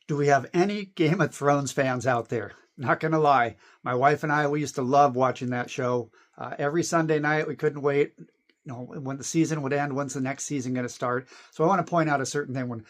Do we have any Game of Thrones fans out there? Not going to lie. My wife and I, we used to love watching that show. Every Sunday night, we couldn't wait. When the season would end, when's the next season going to start? So I want to point out a certain thing when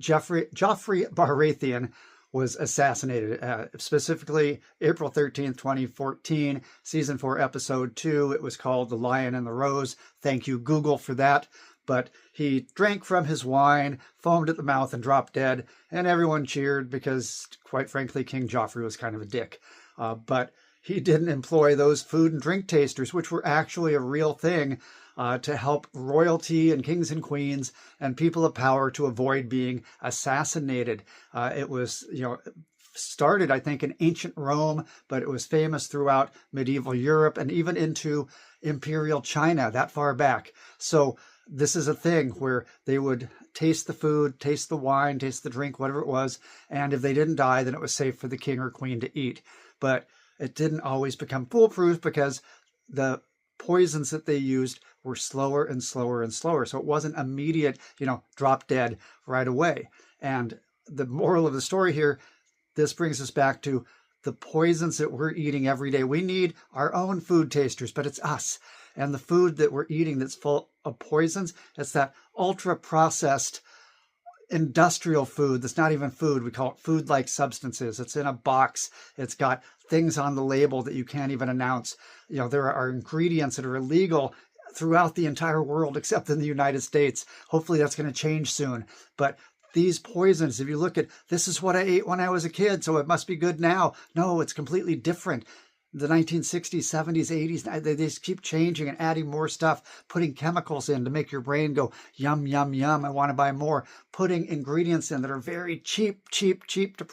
Joffrey Baratheon was assassinated, specifically April 13th, 2014, season 4, episode 2. It was called The Lion and the Rose. Thank you, Google, for that. But he drank from his wine, foamed at the mouth, and dropped dead. And everyone cheered because, quite frankly, King Joffrey was kind of a dick. But he didn't employ those food and drink tasters, which were actually a real thing, to help royalty and kings and queens and people of power to avoid being assassinated. It was, started, I think, in ancient Rome, but it was famous throughout medieval Europe and even into imperial China, that far back. So this is a thing where they would taste the food, taste the wine, taste the drink, whatever it was. And if they didn't die, then it was safe for the king or queen to eat. But it didn't always become foolproof because the poisons that they used were slower and slower and slower. So it wasn't immediate, drop dead right away. And the moral of the story here, this brings us back to the poisons that we're eating every day. We need our own food tasters, but it's us. And the food that we're eating that's full of poisons, it's that ultra-processed industrial food that's not even food. We call it food-like substances. It's in a box. It's got things on the label that you can't even announce. There are ingredients that are illegal throughout the entire world except in the United States. Hopefully that's going to change soon. But these poisons, if you look at, this is what I ate when I was a kid, so it must be good now. No, it's completely different. The 1960s, 70s, 80s, they just keep changing and adding more stuff, putting chemicals in to make your brain go, yum, yum, yum, I want to buy more, putting ingredients in that are very cheap to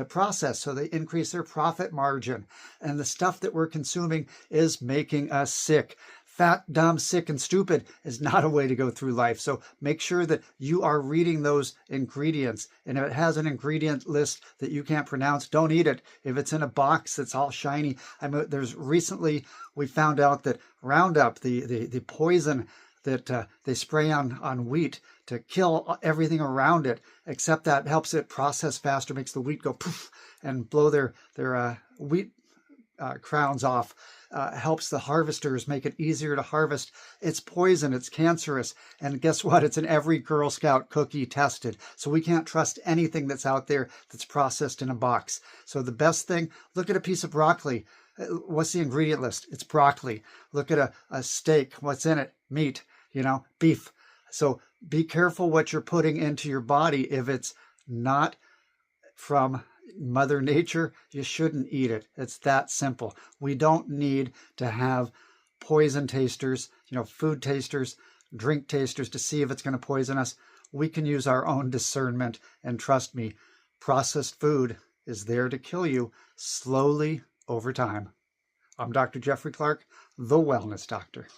process, so they increase their profit margin. And the stuff that we're consuming is making us sick. Fat, dumb, sick, and stupid is not a way to go through life. So make sure that you are reading those ingredients. And if it has an ingredient list that you can't pronounce, don't eat it. If it's in a box that's all shiny. Recently, we found out that Roundup, the poison that they spray on wheat to kill everything around it, except that helps it process faster, makes the wheat go poof and blow their wheat crowns off. Helps the harvesters, make it easier to harvest. It's poison, it's cancerous, and guess what? It's in every Girl Scout cookie tested. So we can't trust anything that's out there that's processed in a box. So the best thing, look at a piece of broccoli. What's the ingredient list? It's broccoli. Look at a steak. What's in it? Meat, beef. So be careful what you're putting into your body. If it's not from Mother Nature, you shouldn't eat it. It's that simple. We don't need to have poison tasters, food tasters, drink tasters to see if it's going to poison us. We can use our own discernment. And trust me, processed food is there to kill you slowly over time. I'm Dr. Jeffrey Clark, the Wellness Doctor.